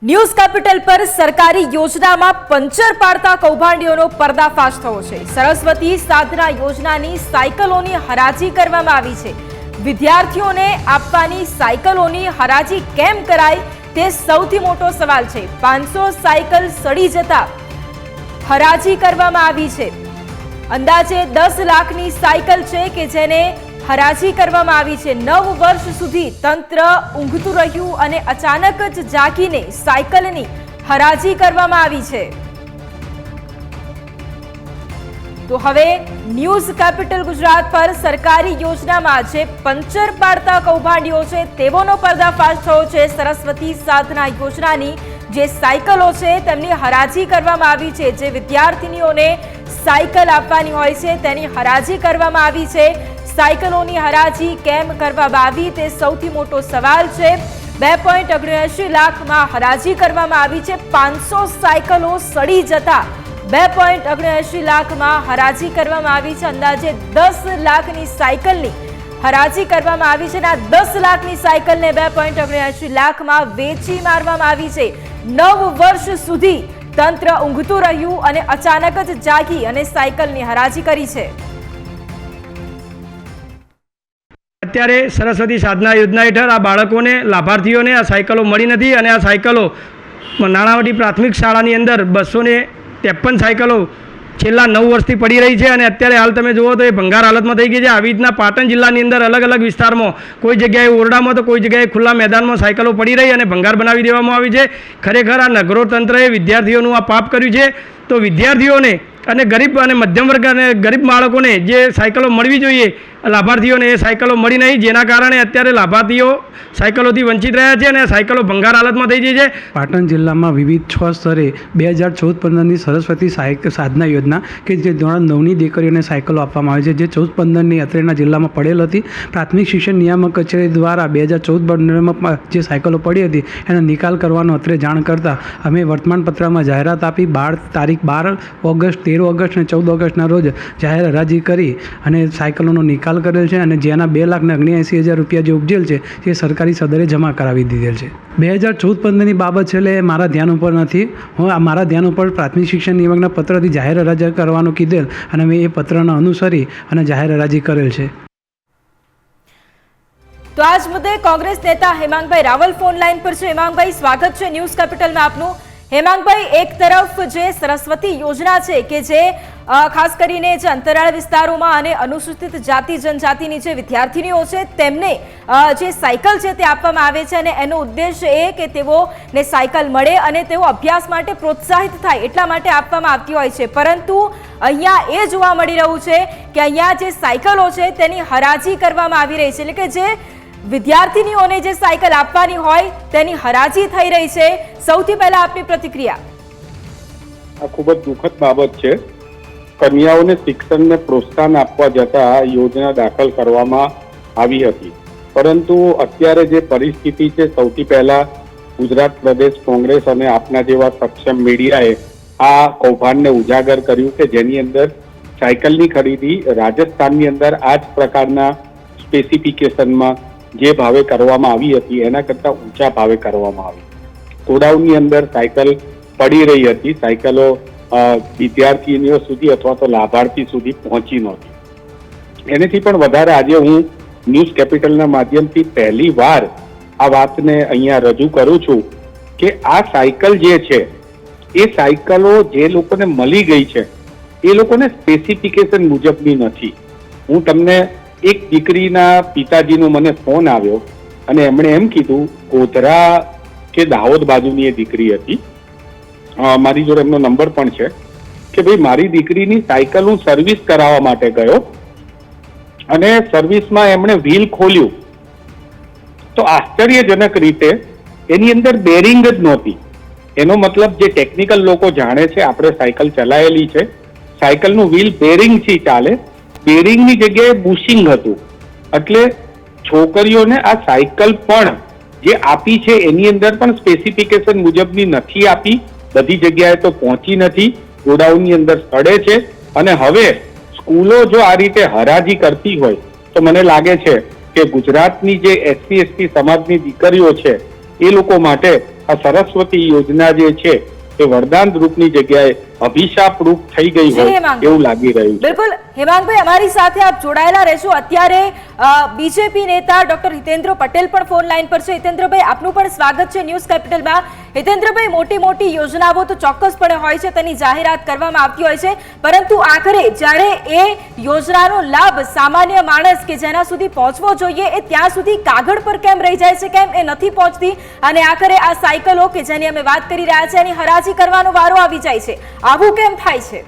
News capital પર સરકારી યોજનામાં પંચર પાડતા કૌભાંડીઓનો પર્દાફાશ થયો છે। સરસ્વતી સાધના યોજનાની સાયકલોની હરાજી કરવામાં આવી છે। વિદ્યાર્થીઓને આપવાની સાયકલોની હરાજી કેમ કરાય તે સૌથી મોટો સવાલ છે। 500 સાયકલ સડી જતા હરાજી કરવામાં આવી છે। અંદાજે 10 લાખની સાયકલ છે કે જેને હરાજી કરવામાં આવી છે। 9 વર્ષ સુધી તંત્ર ઊંઘતું રહ્યું અને અચાનક જ જાગીને સાયકલની હરાજી કરવામાં આવી છે। તો હવે ન્યૂઝ કેપિટલ ગુજરાત પર સરકારી યોજનામાં જે પંચર પાડતા કૌભાંડીઓ છે તેઓનો પર્દાફાશ થયો છે। સરસ્વતી સાધના યોજનાની જે સાયકલો છે તેમની હરાજી કરવામાં આવી છે। જે વિદ્યાર્થીનીઓને સાયકલ આપવાની હોય છે તેની હરાજી કરવામાં આવી છે। સાયકલોની હરાજી કેમ કરવામાં આવી તે સૌથી મોટો સવાલ છે। 2.79 લાખમાં હરાજી કરવામાં આવી છે। 500 સાયકલો સડી જતા 2.79 લાખમાં હરાજી કરવામાં આવી છે। અંદાજે 10 લાખની સાયકલની હરાજી કરવામાં આવી છે। 10 લાખની સાયકલને 2.79 લાખમાં વેચી મારવામાં આવી છે। 9 વર્ષ સુધી તંત્ર ઊંઘતું રહ્યું અને અચાનક જ જાગી અને સાયકલની હરાજી કરી છે। અત્યારે સરસ્વતી સાધના યોજના હેઠળ આ બાળકોને લાભાર્થીઓને આ સાયકલો મળી નથી અને આ સાયકલો નાણાવટી પ્રાથમિક શાળાની અંદર 253 સાયકલો છેલ્લા 9 વર્ષથી પડી રહી છે અને અત્યારે હાલ તમે જુઓ તો એ ભંગાર હાલતમાં થઈ ગઈ છે। આવી રીતના પાટણ જિલ્લાની અંદર અલગ અલગ વિસ્તારમાં કોઈ જગ્યાએ ઓરડામાં તો કોઈ જગ્યાએ ખુલ્લા મેદાનમાં સાયકલો પડી રહી અને ભંગાર બનાવી દેવામાં આવી છે। ખરેખર આ નગરો તંત્રએ વિદ્યાર્થીઓનું આ પાપ કર્યું છે। તો વિદ્યાર્થીઓને અને ગરીબ અને મધ્યમ વર્ગ અને ગરીબ બાળકોને જે સાયકલો મળવી જોઈએ લાભાર્થીઓને એ સાયકલો મળી નહીં, જેના કારણે અત્યારે લાભાર્થીઓ સાયકલોથી વંચિત રહ્યા છે અને સાયકલો ભંગાર હાલતમાં થઈ ગઈ છે। પાટણ જિલ્લામાં વિવિધ 6 સ્તરે 2014-15ની સરસ્વતી સાધના યોજના કે જે ધોરણ 9ની દીકરીઓને સાયકલો આપવામાં આવે છે, જે 14-15ની અત્રેના જિલ્લામાં પડેલ હતી। પ્રાથમિક શિક્ષણ નિયામક કચેરી દ્વારા 2014-15માં જે સાયકલો પડી હતી એનો નિકાલ કરવાનો અત્રે જાણ કરતાં અમે વર્તમાનપત્રમાં જાહેરાત આપી। તારીખ 12 ઓગસ્ટ, 13 ઓગસ્ટ અને 14 ઓગસ્ટના રોજ જાહેર હરાજી કરી અને સાયકલોનો નિકાલ કરેલ છે અને જેના 2,79,000 રૂપિયા જે ઉપજેલ છે તે સરકારી સદરે જમા કરાવી દીધેલ છે। 2014-15ની બાબત છે એટલે મારા ધ્યાન ઉપર નથી। હું મારા ધ્યાન ઉપર પ્રાથમિક શિક્ષણ નિયામકના પત્રથી જાહેર હરાજી કરવાનું કીધેલ અને મેં એ પત્રને અનુસરી અને જાહેર હરાજી કરેલ છે। તો આજ મુદ્દે કોંગ્રેસ નેતા હેમાંગભાઈ રાવલ ફોન લાઈન પર છે। હેમાંગભાઈ, સ્વાગત છે ન્યૂઝ કેપિટલમાં આપનું। હેમાંગભાઈ, એક તરફ જે સરસ્વતી યોજના છે કે જે ખાસ કરીને જે અંતરાળ વિસ્તારોમાં અને અનુસૂચિત જાતિ જનજાતિની જે વિદ્યાર્થીનીઓ છે તેમને જે સાયકલ છે તે આપવામાં આવે છે અને એનો ઉદ્દેશ એ કે તેઓને સાયકલ મળે અને તેઓ અભ્યાસ માટે પ્રોત્સાહિત થાય એટલા માટે આપવામાં આવતી હોય છે। પરંતુ અહીંયા એ જોવા મળી રહ્યું છે કે અહીંયા જે સાયકલો છે તેની હરાજી કરવામાં આવી રહી છે, એટલે કે જે વિદ્યાર્થીનીઓને જે સાયકલ આપવાની હોય તેની હરાજી થઈ રહી છે। સૌથી પહેલા આપની પ્રતિક્રિયા। આ ખૂબ જ દુઃખદ બાબત છે। કન્યાઓને શિક્ષણને પ્રોત્સાહન આપવા જતા યોજના દાખલ કરવામાં આવી હતી, પરંતુ અત્યારે જે પરિસ્થિતિ છે, સૌથી પહેલા ગુજરાત પ્રદેશ કોંગ્રેસ અને આપના જેવા સક્ષમ મીડિયાએ આ કૌભાંડને ઉજાગર કર્યું કે જેની અંદર સાયકલની ખરીદી રાજસ્થાનની અંદર આ જ પ્રકારના સ્પેસિફિકેશનમાં જે ભાવે કરવામાં આવી હતી એના કરતાં ઊંચા ભાવે કરવામાં આવી। ગોડાઉનની અંદર સાયકલ પડી રહી હતી, સાયકલો વિદ્યાર્થીનીઓ સુધી અથવા તો લાભાર્થી સુધી પહોંચી નહોતી। એનાથી પણ વધારે આજે હું ન્યૂઝ કેપિટલના માધ્યમથી પહેલી વાર આ વાતને અહીંયા રજૂ કરું છું કે આ સાયકલ જે છે એ સાયકલો જે લોકોને મળી ગઈ છે એ લોકોને સ્પેસિફિકેશન મુજબની નથી। હું તમને એક દીકરીના પિતાજીનો મને ફોન આવ્યો અને એમણે એમ કીધું, ગોધરા કે દાહોદ બાજુની એ દીકરી હતી, મારી જોડે એમનો નંબર પણ છે, કે ભાઈ મારી દીકરીની સાયકલ હું સર્વિસ કરાવવા માટે ગયો અને સર્વિસમાં એમણે વ્હીલ ખોલ્યું તો આશ્ચર્યજનક રીતે એની અંદર બેરિંગ જ નહોતી। એનો મતલબ જે ટેકનિકલ લોકો જાણે છે, આપણે સાયકલ ચલાયેલી છે, સાયકલનું વ્હીલ બેરિંગથી ચાલે, બેરિંગની જગ્યાએ બુશિંગ હતું। એટલે છોકરીઓને આ સાયકલ પણ જે આપી છે એની અંદર પણ સ્પેસિફિકેશન મુજબની નથી આપી, બધી જગ્યાએ તો પહોંચી નથી, ગોડાઉનની અંદર સડે છે। અને હવે સ્કૂલો જો આ રીતે હરાજી કરતી હોય તો મને લાગે છે કે ગુજરાતની જે SC ST સમાજની દીકરીઓ છે એ લોકો માટે આ સરસ્વતી યોજના જે છે એ વરદાન રૂપની જગ્યાએ અભિશાપ રૂપ થઈ ગઈ જી, હોય હેમાંગ. એવું લાગી રહ્યું છે. બિલકુલ હેમાંગભાઈ, અમારી સાથે આપ જોડાયેલા રહેશો. અત્યારે બીજેપી નેતા ડોક્ટર હિતેન્દ્ર પટેલ પણ ફોન લાઈન પર છે. હિતેન્દ્રભાઈ, આપનું પણ સ્વાગત છે ન્યૂઝ કેપિટલમાં. હિતેન્દ્રભાઈ, મોટી મોટી યોજનાઓ તો ચોક્કસપણે હોય છે, તેની જાહેરાત કરવામાં આવતી હોય છે, પરંતુ આખરે જ્યારે એ યોજનાનો લાભ સામાન્ય માણસ કે જેના સુધી પહોંચવો જોઈએ એ ત્યાં સુધી કાગળ પર કેમ રહી જાય છે, કેમ એ નથી પહોંચતી, અને આખરે આ સાયકલો કે જેની અમે વાત કરી રહ્યા છીએ એની હરાજી કરવાનો વારો આવી જાય છે, આવું કેમ થાય છે?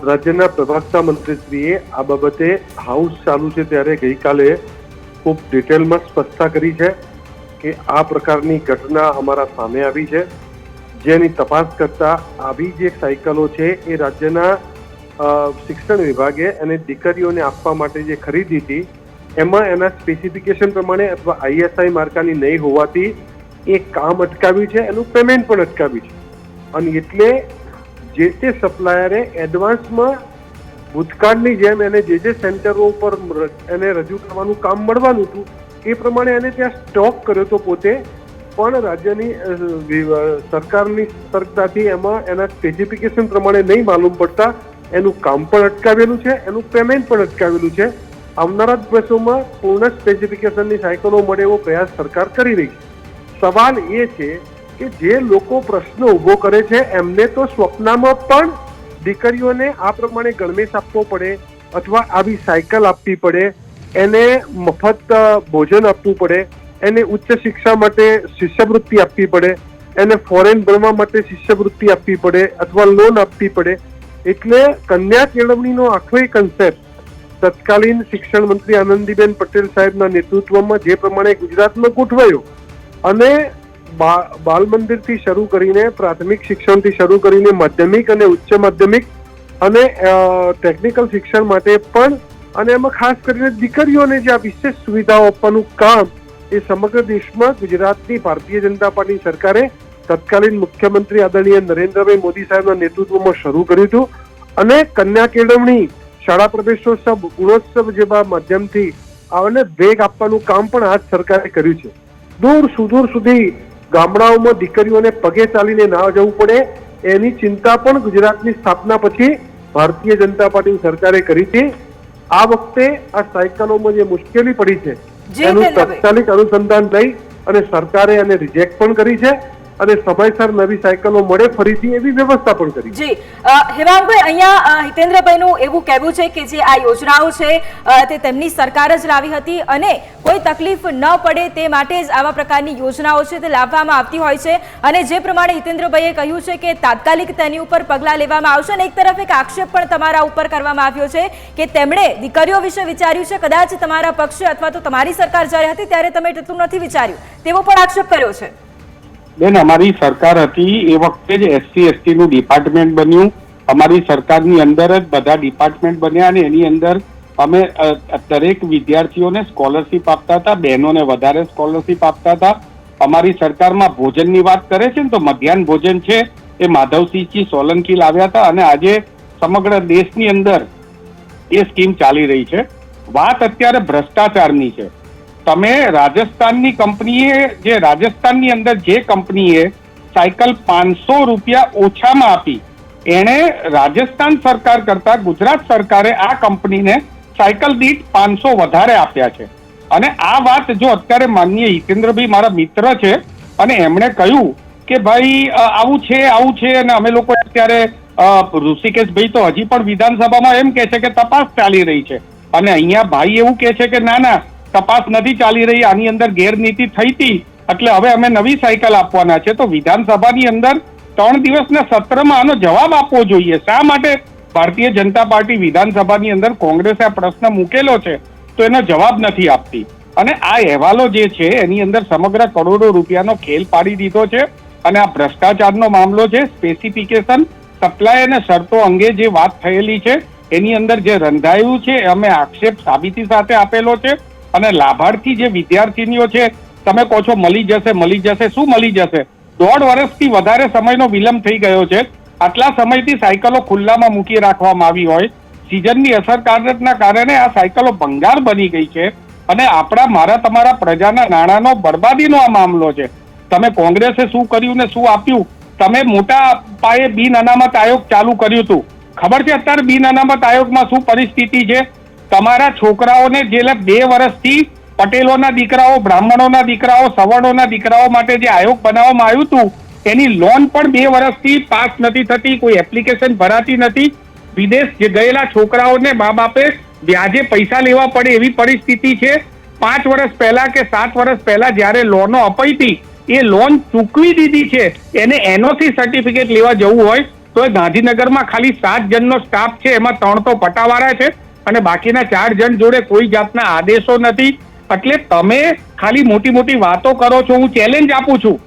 રાજ્યના પ્રવક્તા મંત્રીશ્રીએ આ બાબતે હાઉસ ચાલુ છે ત્યારે ગઈકાલે ખૂબ ડિટેલમાં સ્પષ્ટતા કરી છે કે આ પ્રકારની ઘટના અમારા સામે આવી છે, જેની તપાસ કરતા આવી જે સાયકલો છે એ રાજ્યના શિક્ષણ વિભાગે અને દીકરીઓને આપવા માટે જે ખરીદી હતી એમાં એના સ્પેસિફિકેશન પ્રમાણે અથવા ISI માર્કાની નહીં હોવાથી એ કામ અટકાવ્યું છે, એનું પેમેન્ટ પણ અટકાવ્યું છે. અને એટલે જે તે સપ્લાયરે એડવાન્સમાં ભૂતકાળની જેમ એને જે સેન્ટરો ઉપર એને રજૂ કરવાનું કામ મળવાનું હતું એ પ્રમાણે એને ત્યાં સ્ટોક કર્યો તો પોતે, પણ રાજ્યની સરકારની સતર્કતાથી એમાં એના સ્પેસિફિકેશન પ્રમાણે નહીં માલુમ પડતા એનું કામ પણ અટકાવેલું છે, એનું પેમેન્ટ પણ અટકાવેલું છે. આવનારા દિવસોમાં પૂર્ણ સ્પેસિફિકેશનની સાયકલો મળે એવો પ્રયાસ સરકાર કરી રહી છે. સવાલ એ છે કે જે લોકો પ્રશ્ન ઉભો કરે છે એમને તો સ્વપ્નમાં પણ દીકરીઓને આ પ્રમાણે ગણવેશ આપવો પડે અથવા આવી સાયકલ આપવી પડે, એને મફત ભોજન આપવું પડે, એને ઉચ્ચ શિક્ષા માટે શિષ્યવૃત્તિ આપવી પડે, એને ફોરેન ભણવા માટે શિષ્યવૃત્તિ આપવી પડે અથવા લોન આપવી પડે. એટલે કન્યા કેળવણીનો આખો કન્સેપ્ટ તત્કાલીન શિક્ષણ મંત્રી આનંદીબેન પટેલ સાહેબના નેતૃત્વમાં જે પ્રમાણે ગુજરાતમાં ગોઠવાયો અને બાલ મંદિરથી શરૂ કરીને પ્રાથમિક શિક્ષણથી શરૂ કરીને માધ્યમિક અને ઉચ્ચ માધ્યમિક અને ટેકનિકલ શિક્ષણ માટે પણ, અને એમાં ખાસ કરીને દીકરીઓને જે આ વિશેષ સુવિધાઓ આપવાનું કામ એ સમગ્ર દેશમાં ગુજરાતની ભારતીય જનતા પાર્ટી સરકારે તત્કાલીન મુખ્યમંત્રી આદરણીય નરેન્દ્રભાઈ મોદી સાહેબના નેતૃત્વમાં શરૂ કર્યું હતું. અને કન્યા કેળવણી, શાળા પ્રવેશોત્સવ, ગુણોત્સવ જેવા માધ્યમથી આને વેગ આપવાનું કામ પણ આ સરકારે કર્યું છે. દૂર સુદૂર સુધી ગામડાઓમાં દીકરીઓને પગે ચાલીને ના જવું પડે એની ચિંતા પણ ગુજરાતની સ્થાપના પછી ભારતીય જનતા પાર્ટી સરકારે કરી છે. આ વખતે આ સાયકલોમાં જે મુશ્કેલી પડી છે એનું તાત્કાલિક અનુસંધાન લઈ અને સરકારે એને રિજેક્ટ પણ કરી છે અને સમયસર નવી સાયકલો મળે ફરીથી એવી વ્યવસ્થા પણ કરી. જી હેમાંગભાઈ, અહીંયા હિતેન્દ્રભાઈનું એવું કહેવું છે કે જે આ યોજનાઓ છે તે તેમની સરકાર જ લાવી હતી અને કોઈ તકલીફ ન પડે તે માટે જ આવા પ્રકારની યોજનાઓ છે તે લાવવામાં આવતી હોય છે. અને જે પ્રમાણે હિતેન્દ્રભાઈએ કહ્યું છે કે તાત્કાલિક તેની ઉપર પગલાં લેવામાં આવશે, અને એક તરફ એક આક્ષેપ પણ તમારા ઉપર કરવામાં આવ્યો છે કે તેમણે દીકરીઓ વિશે વિચાર્યું છે, કદાચ તમારા પક્ષે અથવા તો તમારી સરકાર જ્યારે હતી ત્યારે તમે તેટલું નથી વિચાર્યું, તેવો પણ આક્ષેપ કર્યો છે. બેન, અમારી સરકાર હતી એ વખતે જ SC/ST નું ડિપાર્ટમેન્ટ બન્યું. અમારી સરકારની અંદર જ બધા ડિપાર્ટમેન્ટ બન્યા અને એની અંદર અમે દરેક વિદ્યાર્થીઓને સ્કોલરશીપ આપતા હતા, બહેનોને વધારે સ્કોલરશીપ આપતા હતા. અમારી સરકારમાં ભોજનની વાત કરે છે ને તો મધ્યાહન ભોજન છે એ માધવસિંહજી સોલંકી લાવ્યા હતા અને આજે સમગ્ર દેશની અંદર એ સ્કીમ ચાલી રહી છે. વાત અત્યારે ભ્રષ્ટાચારની છે. તમે રાજસ્થાનની કંપનીએ રાજસ્થાનની અંદર જે કંપનીએ સાયકલ 500 રૂપિયા ઓછામાં આપી, એણે રાજસ્થાન સરકાર કરતા ગુજરાત સરકારે આ કંપનીને સાયકલ દીઠ 500 વધારે આપ્યા છે. અને આ વાત જો અત્યારે માનનીય હિતેન્દ્રભાઈ મારા મિત્ર છે અને એમણે કહ્યું કે ભાઈ આવું છે અને અમે લોકો અત્યારે ઋષિકેશભાઈ તો હજી પણ વિધાનસભામાં એમ કે છે કે તપાસ ચાલી રહી છે અને અહીંયા ભાઈ એવું કે છે કે ના તપાસ નથી ચાલી રહી, આની અંદર ગેરનીતિ થઈ હતી એટલે હવે અમે નવી સાયકલ આપવાના છે. તો વિધાનસભાની અંદર 3 દિવસના સત્રમાં આનો જવાબ આપવો જોઈએ. શા માટે ભારતીય જનતા પાર્ટી વિધાનસભાની અંદર કોંગ્રેસે આ પ્રશ્ન મૂકેલો છે તો એનો જવાબ નથી આપતી? અને આ અહેવાલો જે છે એની અંદર સમગ્ર કરોડો રૂપિયાનો ખેલ પાડી દીધો છે અને આ ભ્રષ્ટાચારનો મામલો છે. સ્પેસિફિકેશન, સપ્લાય અને શરતો અંગે જે વાત થયેલી છે એની અંદર જે રંધાયું છે અમે આક્ષેપ સાબિતી સાથે આપેલો છે. અને લાભાર્થી જે વિદ્યાર્થીનીઓ છે તમે કહો છો મળી જશે, શું મળી જશે? 1.5 વર્ષથી વધારે સમયનો વિલંબ થઈ ગયો છે. આટલા સમયથી સાયકલો ખુલ્લામાં મૂકી રાખવામાં આવી હોય, સિઝનની અસરકારકના કારણે આ સાયકલો ભંગાર બની ગઈ છે અને મારા તમારા પ્રજાના નાણાંનો બરબાદીનો આ મામલો છે. તમે કોંગ્રેસે શું કર્યું ને શું આપ્યું. તમે મોટા પાયે બિન અનામત આયોગ ચાલુ કર્યું હતું. ખબર છે અત્યારે બિન અનામત આયોગમાં શું પરિસ્થિતિ છે? તમારા છોકરાઓને જે 2 વર્ષથી પટેલોના દીકરાઓ, બ્રાહ્મણોના દીકરાઓ, સવર્ણોના દીકરાઓ માટે જે આયોગ બનાવવામાં આવ્યું હતું એની લોન પણ 2 વર્ષથી પાસ નથી થતી, કોઈ એપ્લિકેશન ભરાતી નથી. વિદેશ જે ગયેલા છોકરાઓને મા બાપે વ્યાજે પૈસા લેવા પડે એવી પરિસ્થિતિ છે. 5 વર્ષ પહેલા કે 7 વર્ષ પહેલા જ્યારે લોનો અપાઈ હતી એ લોન ચૂકવી દીધી છે. એને એનઓસી સર્ટિફિકેટ લેવા જવું હોય તો એ ગાંધીનગરમાં ખાલી 7 જણનો સ્ટાફ છે, એમાં 3 તો પટાવાળા છે અને બાકીના 4 જણ જોડે કોઈ જાતના આદેશો નથી. એટલે તમે ખાલી મોટી મોટી વાતો કરો છો. હું ચેલેન્જ આપું છું,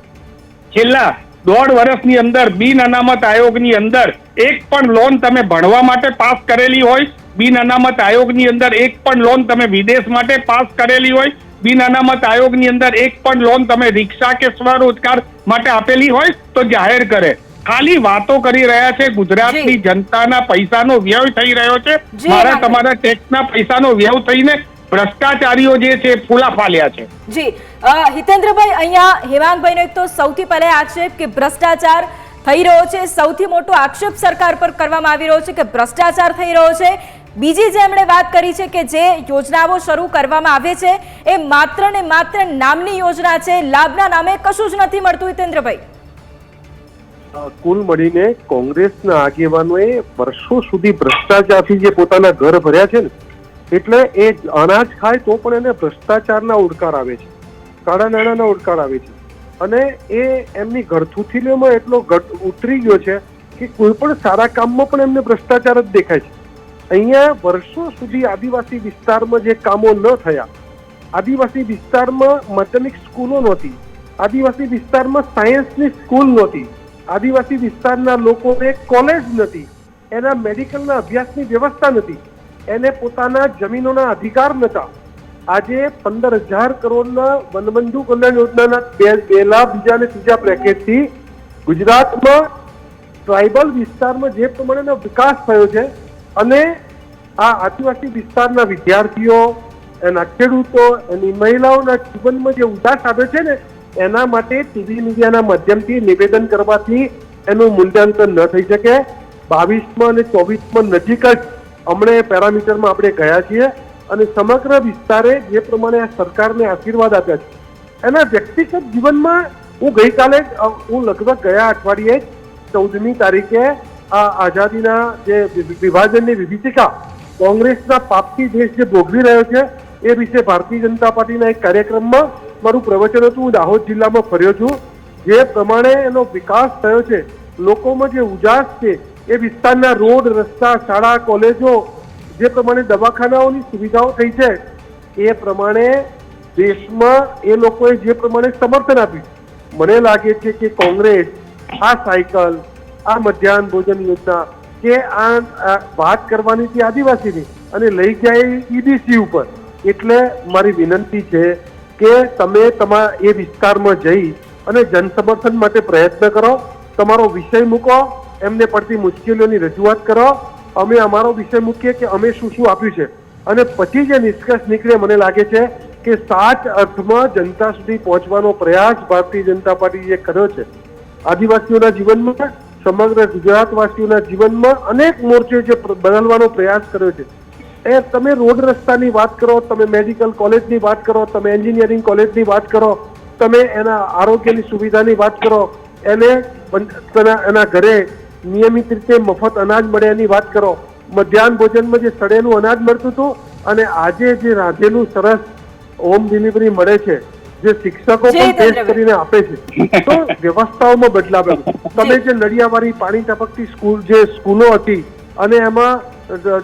છેલ્લા 1.5 વર્ષની અંદર બિન અનામત આયોગની અંદર એક પણ લોન તમે ભણવા માટે પાસ કરેલી હોય, બિન અનામત આયોગની અંદર એક પણ લોન તમે વિદેશ માટે પાસ કરેલી હોય, બિન અનામત આયોગની અંદર એક પણ લોન તમે રિક્ષા કે સ્વરોજગાર માટે આપેલી હોય તો જાહેર કરે. ખાલી વાતો કરી રહ્યા છે. ગુજરાતની જનતાના પૈસાનો વ્યય થઈ રહ્યો છે. મારા તમારા ટેક્સના પૈસાનો વ્યય થઈને ભ્રષ્ટાચારીઓ જે છે ફૂલા ફાલ્યા છે. જી હિતેન્દ્રભાઈ, અહીંયા હેમાંગભાઈનો એક તો સૌથી પહેલા આક્ષેપ કે ભ્રષ્ટાચાર થઈ રહ્યો છે, સૌથી મોટો આક્ષેપ સરકાર પર કરવામાં આવી રહ્યો છે કે ભ્રષ્ટાચાર થઈ રહ્યો છે. બીજી જે એમણે વાત કરી છે કે જે યોજનાઓ શરૂ કરવામાં આવે છે એ માત્ર ને માત્ર નામની યોજના છે, લાભના નામે કશું જ નથી મળતું. હિતેન્દ્રભાઈ, કુલ મળીને કોંગ્રેસના આગેવાનોએ વર્ષો સુધી ભ્રષ્ટાચારથી જે પોતાના ઘર ભર્યા છે ને, એટલે એ અનાજ ખાય તો પણ એને ભ્રષ્ટાચારના ઉડકાર આવે છે, કાળા નાણાંના ઉડકાર આવે છે. અને એ એમની ઘરથુથીલીઓમાં એટલો ઉતરી ગયો છે કે કોઈ પણ સારા કામમાં પણ એમને ભ્રષ્ટાચાર જ દેખાય છે. અહીંયા વર્ષો સુધી આદિવાસી વિસ્તારમાં જે કામો ન થયા, આદિવાસી વિસ્તારમાં માધ્યમિક સ્કૂલો નહોતી, આદિવાસી વિસ્તારમાં સાયન્સની સ્કૂલ નહોતી, આદિવાસી વિસ્તારના લોકોને કોલેજ નથી, એના મેડિકલના અભ્યાસની વ્યવસ્થા નથી, એને પોતાના જમીનોના અધિકાર નતા. આજે 15,000 કરોડના વનબંધુ કલ્યાણ યોજનાના 2 લાખ બીજા અને ત્રીજા પેકેજથી ગુજરાતમાં ટ્રાઇબલ વિસ્તારમાં જે પ્રમાણેનો વિકાસ થયો છે અને આ આદિવાસી વિસ્તારના વિદ્યાર્થીઓ, એના ખેડૂતો, એની મહિલાઓના જીવનમાં જે ઉદાસ આવે છે ને, એના માટે ટીવી મીડિયાના માધ્યમથી નિવેદન કરવાથી એનું મૂલ્યાંકન ન થઈ શકે. 22માં અને 24માં નજીક જ હમણે પેરામીટરમાં આપણે ગયા છીએ અને સમગ્ર વિસ્તારે જે પ્રમાણે આ સરકારને આશીર્વાદ આપ્યા છે એના વ્યક્તિગત જીવનમાં હું લગભગ ગયા અઠવાડિયે 14મી તારીખે આ આઝાદીના જે વિભાજનની વિભીષિકા કોંગ્રેસના પાપથી દેશ જે ભોગવી રહ્યો છે એ વિશે ભારતીય જનતા પાર્ટીના એક કાર્યક્રમમાં મારું પ્રવચન હતું. હું દાહોદ જિલ્લામાં ફર્યો છું. જે પ્રમાણે એનો વિકાસ થયો છે, લોકોમાં જે ઉજાસ છે, એ વિસ્તારના રોડ, રસ્તા, શાળા, કોલેજો, જે પ્રમાણે દવાખાનાઓની સુવિધાઓ થઈ છે, એ પ્રમાણે દેશમાં એ લોકોએ જે પ્રમાણે સમર્થન આપ્યું, મને લાગે છે કે કોંગ્રેસ આ સાયકલ, આ મધ્યાહન ભોજન યોજના કે આ વાત કરવાની હતી આદિવાસીની અને લઈ ગયા ઈડીસી ઉપર. એટલે મારી વિનંતી છે કે તમે તમારા એ વિસ્તારમાં જઈ અને જનસમર્થન માટે પ્રયત્ન કરો, તમારો વિષય મૂકો, એમને પડતી મુશ્કેલીઓની રજૂઆત કરો. અમે અમારો વિષય મૂકીએ કે અમે શું શું આપ્યું છે અને પછી જે નિષ્કર્ષ નીકળે, મને લાગે છે કે સાચ અર્થમાં જનતા સુધી પહોંચવાનો પ્રયાસ ભારતીય જનતા પાર્ટીએ કર્યો છે. આદિવાસીઓના જીવનમાં, સમગ્ર ગુજરાતવાસીઓના જીવનમાં અનેક મોરચે જે બદલવાનો પ્રયાસ કર્યો છે. એ તમે રોડ રસ્તાની વાત કરો, તમે મેડિકલ કોલેજની વાત કરો, તમે એન્જિનિયરિંગ કોલેજની વાત કરો, તમે એના આરોગ્યની સુવિધાની વાત કરો, એને એના ઘરે નિયમિત રીતે મફત અનાજ મળે એની વાત કરો, મધ્યાહન ભોજનમાં જે સડેલું અનાજ મળતું હતું અને આજે જે રાંધેલું સરસ હોમ ડિલિવરી મળે છે, જે શિક્ષકો પણ ટેસ્ટ કરીને આપે છે, તો વ્યવસ્થાઓમાં બદલાવ આવ્યો. તમે જે નળિયાવાળી પાણી ટપકતી સ્કૂલો હતી અને એમાં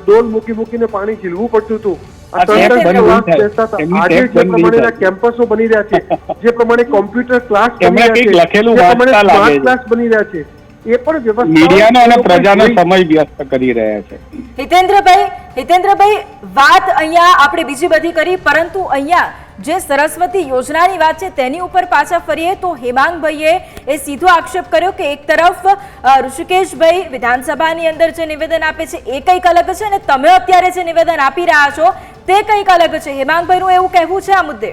ડોલ મૂકીને પાણી ઝીલવું પડતું હતું, આજે જે પ્રમાણેના કેમ્પસો બની રહ્યા છે, જે પ્રમાણે કોમ્પ્યુટર ક્લાસ બની રહ્યા છે, જે પ્રમાણે સ્માર્ટ ક્લાસ બની રહ્યા છે, એ પણ વ્યવસ્થા મીડિયાનો અને પ્રજાનો સમય વ્યસ્ત કરી રહ્યા છે. હિતેન્દ્રભાઈ, વાત અહીંયા આપણે બીજી બધી કરી, પરંતુ અહીંયા જે સરસ્વતી યોજનાની વાત છે તેની ઉપર પાછા ફરીએ તો હેમાંગભાઈએ એ સીધો આક્ષેપ કર્યો કે એક તરફ ઋષિકેશભાઈ વિધાનસભાની અંદર જે નિવેદન આપે છે એ કંઈક અલગ છે અને તમે અત્યારે જે નિવેદન આપી રહ્યા છો તે કંઈક અલગ છે. હેમાંગભાઈનું એવું કહેવું છે આ મુદ્દે.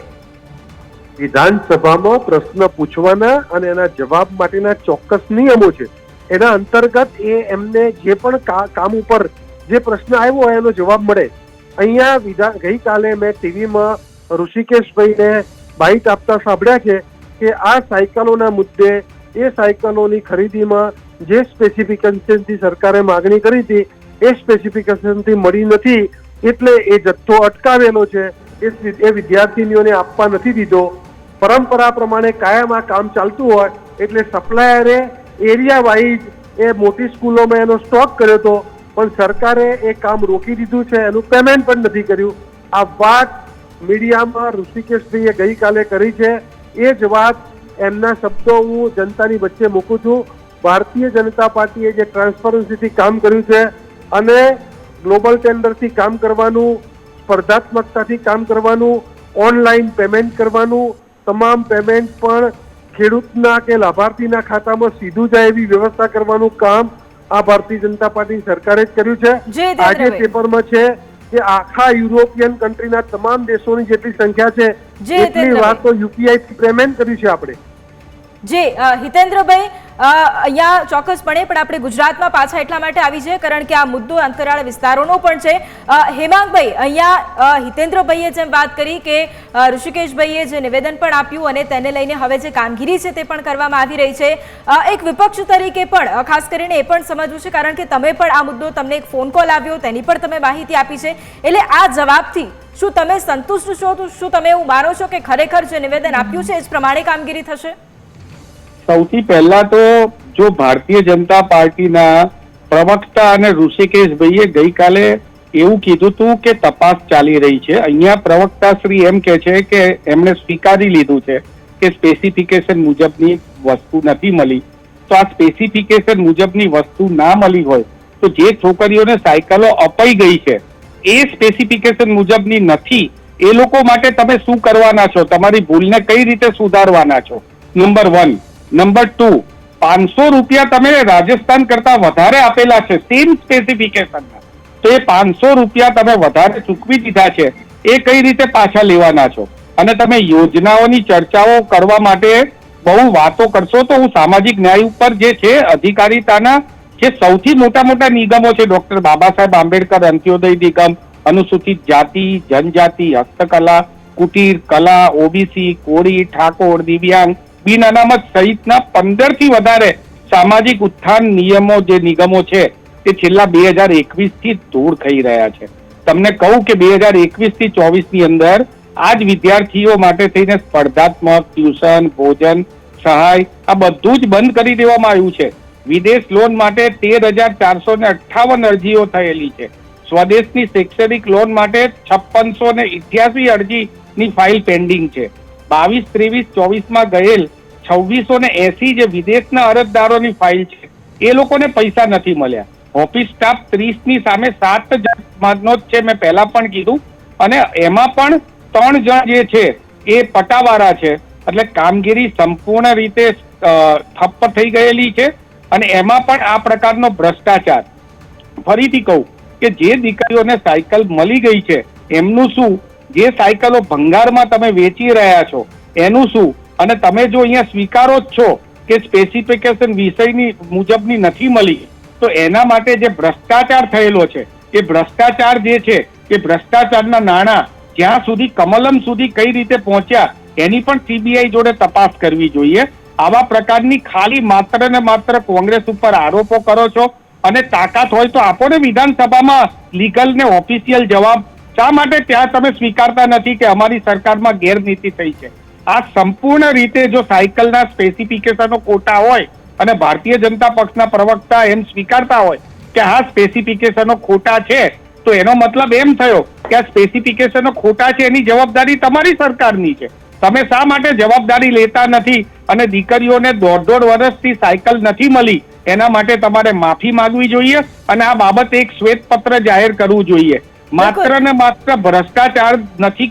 વિધાનસભામાં પ્રશ્ન પૂછવાના અને એના જવાબ માટેના ચોક્કસ નિયમો છે. એના અંતર્ગત એમને જે પણ કામ ઉપર જે પ્રશ્ન આવ્યો હોય એનો જવાબ મળે. અહીંયા ગઈકાલે મેં ટીવીમાં ઋષિકેશભાઈને બાઇટ આપતા સાંભળ્યા છે કે આ સાયકલોના મુદ્દે એ સાયકલોની ખરીદીમાં જે સ્પેસિફિકેશનથી સરકારે માગણી કરી હતી એ સ્પેસિફિકેશનથી મળી નથી, એટલે એ જથ્થો અટકાવેલો છે. એ વિદ્યાર્થીનીઓને આપવા નથી દીધો. પરંપરા પ્રમાણે કાયમ આ કામ ચાલતું હોય એટલે સપ્લાયરે એરિયા વાઇઝ એ મોટી સ્કૂલોમાં એનો સ્ટોક કર્યો હતો, પણ સરકારે એ કામ રોકી દીધું છે, એનું પેમેન્ટ પણ નથી કર્યું. આ વાત મીડિયામાં ઋષિકેશભાઈએ ગઈકાલે કરી છે. એ જ વાત એમના શબ્દો હું જનતાની વચ્ચે મૂકું છું. ભારતીય જનતા પાર્ટીએ જે ટ્રાન્સપરન્સીથી કામ કર્યું છે અને ગ્લોબલ ટેન્ડરથી કામ કરવાનું, સ્પર્ધાત્મકતાથી કામ કરવાનું, ઓનલાઈન પેમેન્ટ કરવાનું, તમામ પેમેન્ટ પણ ખેડૂતના કે લાભાર્થીના ખાતામાં સીધું જાય એવી વ્યવસ્થા કરવાનું કામ આ ભારતીય જનતા પાર્ટી સરકારે જ કર્યું છે. આજે પેપરમાં છે કે આખા યુરોપિયન કન્ટ્રીના તમામ દેશોની જેટલી સંખ્યા છે એટલી વાર તો યુપીઆઈ થી પેમેન્ટ કર્યું છે આપણે. જી હિતેન્દ્રભાઈ, અહીંયા ચોક્કસપણે પણ આપણે ગુજરાતમાં પાછા એટલા માટે આવી છે કારણ કે આ મુદ્દો અંતરાળ વિસ્તારોનો પણ છે. હેમાંગભાઈ, અહીંયા હિતેન્દ્રભાઈએ જેમ વાત કરી કે ઋષિકેશભાઈએ જે નિવેદન પણ આપ્યું અને તેને લઈને હવે જે કામગીરી છે તે પણ કરવામાં આવી રહી છે. એક વિપક્ષ તરીકે પણ ખાસ કરીને એ પણ સમજવું છે કારણ કે તમે પણ આ મુદ્દો, તમને એક ફોન કોલ આવ્યો, તેની પણ તમે માહિતી આપી છે, એટલે આ જવાબથી શું તમે સંતુષ્ટ છો? શું તમે એવું માનો છો કે ખરેખર જે નિવેદન આપ્યું છે એ જ પ્રમાણે કામગીરી થશે? સૌથી પહેલા તો જો ભારતીય જનતા પાર્ટીના પ્રવક્તા અને ઋષિકેશભાઈએ ગઈકાલે એવું કીધું હતું કે તપાસ ચાલી રહી છે. અહીંયા પ્રવક્તા શ્રી એમ કે છે કે એમણે સ્વીકારી લીધું છે કે સ્પેસિફિકેશન મુજબની વસ્તુ નથી મળી. તો આ સ્પેસિફિકેશન મુજબની વસ્તુ ના મળી હોય તો જે છોકરીઓને સાયકલો અપાઈ ગઈ છે એ સ્પેસિફિકેશન મુજબની નથી, એ લોકો માટે તમે શું કરવાના છો? તમારી ભૂલને કઈ રીતે સુધારવાના છો? નંબર 1. નંબર 2, 500 રૂપિયા તમે રાજસ્થાન કરતા વધારે આપેલા છે સેમ સ્પેસિફિકેશનના, તો એ 500 રૂપિયા તમે વધારે ચૂકવી દીધા છે, એ કઈ રીતે પાછા લેવાના છો? અને તમે યોજનાઓની ચર્ચાઓ કરવા માટે બહુ વાતો કરશો તો હું સામાજિક ન્યાય ઉપર જે છે અધિકારીતાના જે સૌથી મોટા મોટા નિગમો છે, ડોક્ટર બાબા સાહેબ આંબેડકર અંત્યોદય નિગમ, અનુસૂચિત જાતિ જનજાતિ, હસ્તકલા, કુટીર કલા, ઓબીસી, કોળી, ઠાકોર, દિવ્યાંગ, બિન અનામત સહિતના 15 થી વધારે સામાજિક ઉત્થાન નિયમો જે નિગમો છે તે છેલ્લા 2021 થી દૂર થઈ રહ્યા છે. તમને કહું કે 2021 થી 24 ની અંદર આ જ વિદ્યાર્થીઓ માટે થઈને સ્પર્ધાત્મક, ટ્યુશન, ભોજન, સહાય આ બધું જ બંધ કરી દેવામાં આવ્યું છે. વિદેશ લોન માટે 13,458 અરજીઓ થયેલી છે. સ્વદેશની શૈક્ષણિક લોન માટે 5688 અરજીની ફાઇલ પેન્ડિંગ છે. 22, 23, 24 ગયેલ 2680 જે વિદેશના અરજદારોની ફાઇલ છે એ લોકોને પૈસા નથી મળ્યા. ઓફિસ સ્ટાફ 30 ની સામે 7 જણનો જ છે, મેં પહેલા પણ કીધું, અને એમાં પણ 3 જણ જે છે એ પટાવાળા છે, એટલે કામગીરી સંપૂર્ણ રીતે ઠપ્પ થઈ ગયેલી છે. અને એમાં પણ આ પ્રકારનો ભ્રષ્ટાચાર. ફરીથી કહું કે જે દીકરીઓને સાયકલ મળી ગઈ છે એમનું શું? જે સાયકલો ભંગારમાં તમે વેચી રહ્યા છો એનું શું? અને તમે જો અહીંયા સ્વીકારો જ છો કે સ્પેસિફિકેશન વિષયની મુજબની નથી મળી, તો એના માટે જે ભ્રષ્ટાચાર થયેલો છે એ ભ્રષ્ટાચાર જે છે એ ભ્રષ્ટાચારના નાણાં જ્યાં સુધી કમલમ સુધી કઈ રીતે પહોંચ્યા એની પણ સીબીઆઈ જોડે તપાસ કરવી જોઈએ. આવા પ્રકારની ખાલી માત્ર ને માત્ર કોંગ્રેસ ઉપર આરોપો કરો છો, અને તાકાત હોય તો આપો ને વિધાનસભામાં લીગલ ને ઓફિશિયલ જવાબ. શા માટે ત્યાં તમે સ્વીકારતા નથી કે અમારી સરકારમાં ગેરનીતિ થઈ છે? આ સંપૂર્ણ રીતે જો સાયકલના સ્પેસિફિકેશનો ખોટા હોય અને ભારતીય જનતા પક્ષના પ્રવક્તા એમ સ્વીકારતા હોય કે આ સ્પેસિફિકેશનો ખોટા છે, તો એનો મતલબ એમ થયો કે આ સ્પેસિફિકેશનો ખોટા છે એની જવાબદારી તમારી સરકારની છે. તમે શા માટે જવાબદારી લેતા નથી? અને દીકરીઓને 1.5 વર્ષથી સાયકલ નથી મળી એના માટે તમારે માફી માંગવી જોઈએ અને આ બાબતે એક શ્વેતપત્ર જાહેર કરવું જોઈએ. માત્ર ને માત્ર ભ્રષ્ટાચાર નથી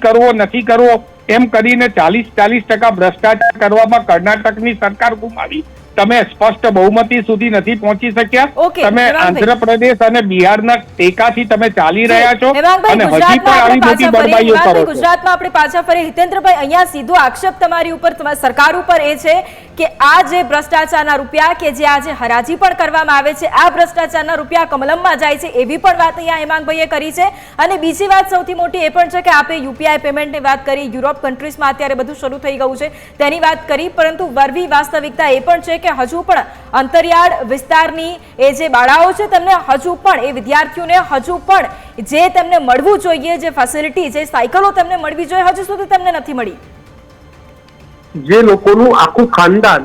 કરવો એમ કરીને 40% ભ્રષ્ટાચાર કરવામાં કર્ણાટકની સરકાર ગુમાવી તમે સ્પષ્ટ બહુમતી સુધી નથી પહોંચી શક્યા. ઓકે, તમે હેમાંગભાઈ. આંધ્રપ્રદેશ અને બિહારના ટેકાથી તમે ચાલી રહ્યા છો હેમાંગભાઈ, અને હજી પણ ગુજરાતમાં આવી આપણે મોટી પાછા ફરીએ. બડબાઈઓ કરો હેમાંગભાઈ, છો. ગુજરાતમાં આપણે પાછા ફરીએ. હિતેન્દ્રભાઈ, અહીંયા સીધો આક્ષેપ તમારી ઉપર, તમારી સરકાર ઉપર એ છે કે આ જે ભ્રષ્ટાચારના રૂપિયા કે જે આજે હરાજી પણ કરવામાં આવે છે, આ ભ્રષ્ટાચારના રૂપિયા કમલમમાં જાય છે, એવી પણ વાત અહીંયા હેમાંગભાઈએ કરી છે. અને બીજી વાત સૌથી મોટી એ પણ છે કે આપે યુપીઆઈ પેમેન્ટની વાત કરી, યુરોપ કન્ટ્રીઝમાં અત્યારે બધું શરૂ થઈ ગયું છે તેની વાત કરી, પરંતુ વરવી વાસ્તવિકતા એ પણ છે કે હજુ પણ અંતરિયાળ વિસ્તારની એ જે બાળાઓ છે તેમને હજુ પણ, એ વિદ્યાર્થીઓને હજુ પણ જે તેમને મળવું જોઈએ, જે ફેસિલિટી, જે સાયકલો તેમને મળવી જોઈએ, હજુ સુધી તેમને નથી મળી. જે લોકોનું આખું ખાનદાન,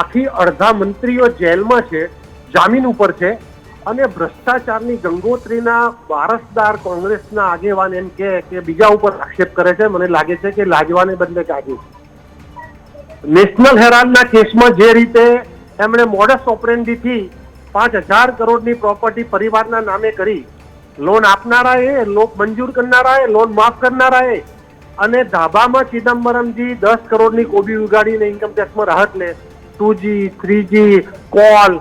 આખી અડધા મંત્રીઓ જેલમાં છે, જામીન ઉપર છે, અને ભ્રષ્ટાચારની ગંગોત્રીના વારસદાર કોંગ્રેસના આગેવાન એમ કે બીજા ઉપર આક્ષેપ કરે છે, મને લાગે છે કે લાજવાને બદલે ગાજે. નેશનલ હેરાલ્ડના કેસમાં જે રીતે એમણે મોડસ ઓપરેન્ડીથી 5,000 કરોડની પ્રોપર્ટી પરિવારના નામે કરી, લોન આપનારાએ, લોન મંજૂર કરનારાએ, લોન માફ કરનારાએ, અને ધાબામાં ચિદમ્બરમજી 10 કરોડની કોબી ઉગાડીને ઇન્કમટેક્સમાં રાહત લે, 2G, 3G, કોલ,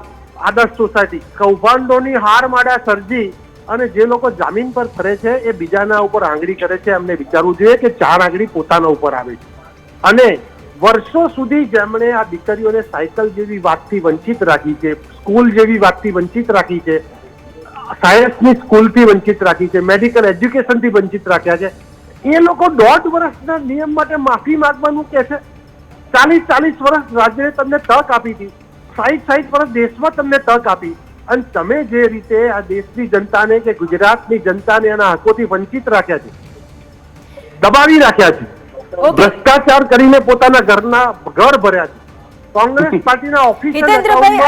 આદર્શ સોસાયટી, કૌભાંડોની હાર માળા સર્જી અને જે લોકો જામીન પર ફરે છે એ બીજાના ઉપર આંગળી કરે છે. એમને વિચારવું જોઈએ કે 4 આંગળી પોતાના ઉપર આવે છે. અને વર્ષો સુધી જેમણે આ દીકરીઓને સાયકલ જેવી વાતથી વંચિત રાખી છે, સ્કૂલ જેવી વાતથી વંચિત રાખી છે, સાયન્સની સ્કૂલથી વંચિત રાખી છે, મેડિકલ એજ્યુકેશનથી વંચિત રાખ્યા છે, એ લોકો 1.5 વર્ષના નિયમ માટે માફી માંગવાનું કે છે. 40 વર્ષ રાજ્યને તમને તક આપી હતી, 60 વર્ષ દેશમાં તમને તક આપી, અને તમે જે રીતે આ દેશની જનતાને કે ગુજરાતની જનતાને એના હકોથી વંચિત રાખ્યા છે, દબાવી રાખ્યા છે, ભ્રષ્ટાચાર કરીને પોતાના ઘર ભર્યા છે. કોંગ્રેસ પાર્ટીના ઓફિસર હિતેન્દ્રભાઈ,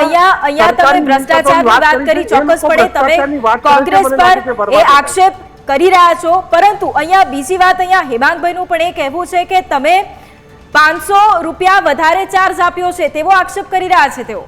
અહીંયા તમે ભ્રષ્ટાચારની વાત કરી, ચોક્કસપણે તમે કોંગ્રેસ પર એ આક્ષેપ કરી રહ્યા છો, પરંતુ અહીંયા બીજી વાત, અહીંયા હેમાંગભાઈનું પણ એ કહેવું છે કે તમે 500 રૂપિયા વધારે ચાર્જ આપ્યો છે તેવો આક્ષેપ કરી રહ્યા છે તેઓ.